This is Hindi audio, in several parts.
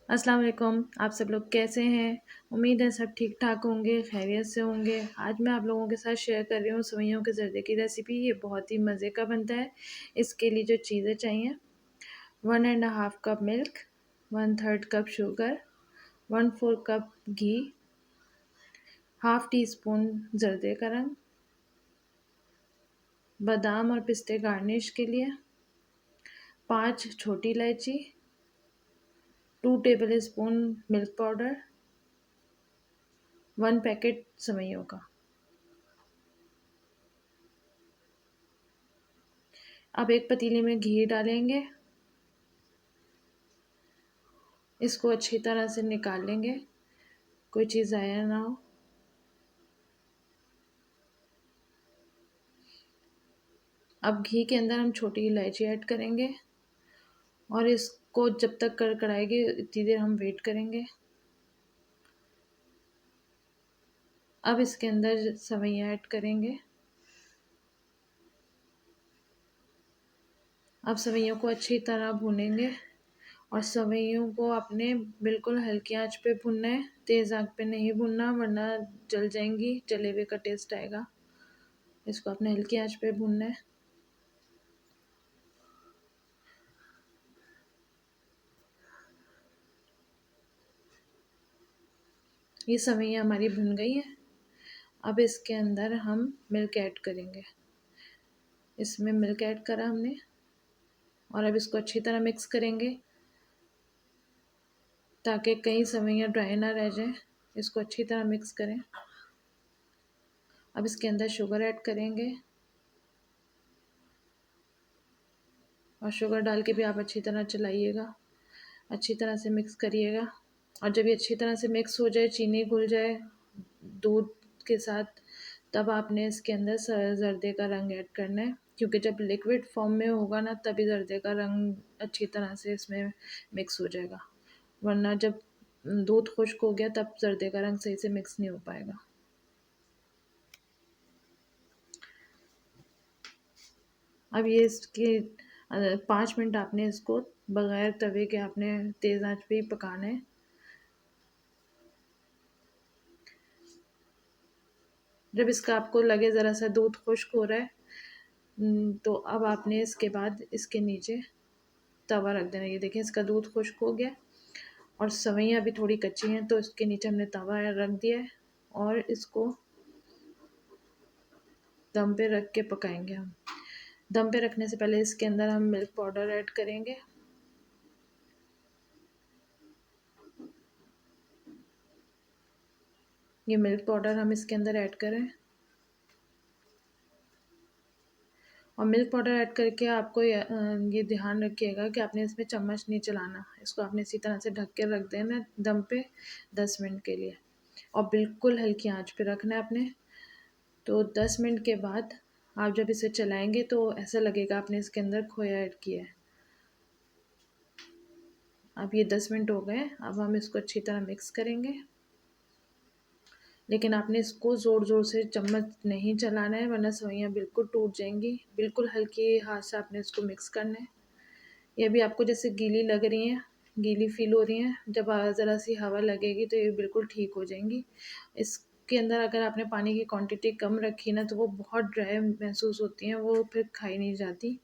अस्सलाम वालेकुम। आप सब लोग कैसे हैं? उम्मीद है सब ठीक ठाक होंगे, खैरियत से होंगे। आज मैं आप लोगों के साथ शेयर कर रही हूँ सेवइयों के ज़र्दे की रेसिपी। ये बहुत ही मज़े का बनता है। इसके लिए जो चीज़ें चाहिए, 1.5 cup milk, 1/3 cup sugar, 1/4 cup घी, हाफ़ टी स्पून ज़र्दे का रंग, बादाम और पिस्ते गार्निश के लिए, 5 छोटी इलायची, 2 tablespoon milk powder, 1 packet सेवइयों का। अब एक पतीले में घी डालेंगे, इसको अच्छी तरह से निकाल लेंगे, कोई चीज़ ज़ाया ना हो। अब घी के अंदर हम छोटी इलायची ऐड करेंगे और इसको जब तक कड़कड़ाएगी इतनी देर हम वेट करेंगे। अब इसके अंदर सेवइयाँ ऐड करेंगे। अब सेवइयों को अच्छी तरह भूनेंगे और सेवइयों को अपने बिल्कुल हल्की आंच पे भूनना है, तेज़ आंच पे नहीं भूनना वरना जल जाएंगी, जले हुए का टेस्ट आएगा। इसको अपने हल्की आंच पे भूनना है। ये सेवइयाँ हमारी भुन गई हैं। अब इसके अंदर हम मिल्क ऐड करेंगे। इसमें मिल्क ऐड करा हमने और अब इसको अच्छी तरह मिक्स करेंगे ताकि कहीं सेवइयाँ ड्राई ना रह जाएं। इसको अच्छी तरह मिक्स करें। अब इसके अंदर शुगर ऐड करेंगे और शुगर डाल के भी आप अच्छी तरह चलाइएगा, अच्छी तरह से मिक्स करिएगा। और जब ये अच्छी तरह से मिक्स हो जाए, चीनी घुल जाए दूध के साथ, तब आपने इसके अंदर ज़र्दे का रंग ऐड करना है, क्योंकि जब लिक्विड फॉर्म में होगा ना तभी ज़र्दे का रंग अच्छी तरह से इसमें मिक्स हो जाएगा, वरना जब दूध खुश्क हो गया तब ज़र्दे का रंग सही से मिक्स नहीं हो पाएगा। अब ये इसके 5 मिनट आपने इसको बगैर तवे के आपने तेज़ आंच पे ही पकाना है। जब इसका आपको लगे ज़रा सा दूध खुश्क हो रहा है, तो अब आपने इसके बाद इसके नीचे तवा रख देना। ये देखें इसका दूध खुश्क हो गया और सेवइयाँ अभी थोड़ी कच्ची हैं, तो इसके नीचे हमने तवा रख दिया है और इसको दम पे रख के पकाएंगे हम। दम पे रखने से पहले इसके अंदर हम मिल्क पाउडर ऐड करेंगे। ये मिल्क पाउडर हम इसके अंदर ऐड करें और मिल्क पाउडर ऐड करके आपको ये ध्यान रखिएगा कि आपने इसमें चम्मच नहीं चलाना। इसको आपने इसी तरह से ढक के रख देना दम पे 10 मिनट के लिए और बिल्कुल हल्की आंच पे रखना है आपने। तो 10 मिनट के बाद आप जब इसे चलाएंगे तो ऐसा लगेगा आपने इसके अंदर खोया ऐड किया है। अब ये 10 मिनट हो गए। अब हम इसको अच्छी तरह मिक्स करेंगे, लेकिन आपने इसको ज़ोर ज़ोर से चम्मच नहीं चलाना है वरना सेवइयाँ बिल्कुल टूट जाएंगी। बिल्कुल हल्के हाथ से आपने इसको मिक्स करना है। ये भी आपको जैसे गीली लग रही हैं, गीली फील हो रही हैं, जब ज़रा सी हवा लगेगी तो ये बिल्कुल ठीक हो जाएंगी। इसके अंदर अगर आपने पानी की क्वांटिटी कम रखी ना तो वो बहुत ड्राई महसूस होती हैं, वो फिर खाई नहीं जाती।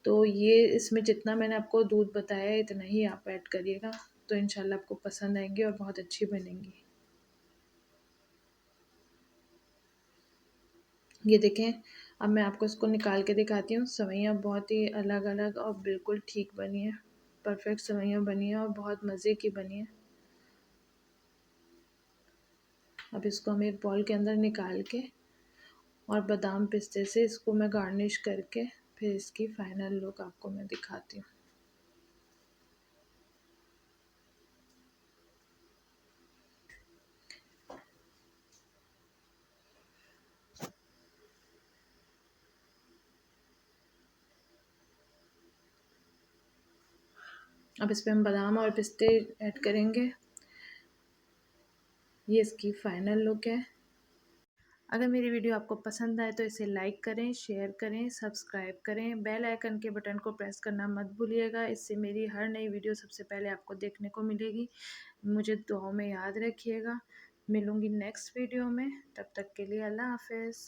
तो ये इसमें जितना मैंने आपको दूध बताया है इतना ही आप ऐड करिएगा, तो इंशाल्लाह आपको पसंद आएंगी और बहुत अच्छी बनेंगी। ये देखें, अब मैं आपको इसको निकाल के दिखाती हूँ। सेवइयाँ बहुत ही अलग अलग और बिल्कुल ठीक बनी है, परफेक्ट सेवइयाँ बनी है और बहुत मज़े की बनी है। अब इसको हम एक बॉल के अंदर निकाल के और बादाम पिस्ते से इसको मैं गार्निश करके फिर इसकी फाइनल लुक आपको मैं दिखाती हूँ। अब इस पर हम बादाम और पिस्ते ऐड करेंगे। ये इसकी फाइनल लुक है। अगर मेरी वीडियो आपको पसंद आए तो इसे लाइक करें, शेयर करें, सब्सक्राइब करें, बेल आइकन के बटन को प्रेस करना मत भूलिएगा। इससे मेरी हर नई वीडियो सबसे पहले आपको देखने को मिलेगी। मुझे दुआओं में याद रखिएगा। मिलूँगी नेक्स्ट वीडियो में, तब तक के लिए अल्लाह हाफ़िज़।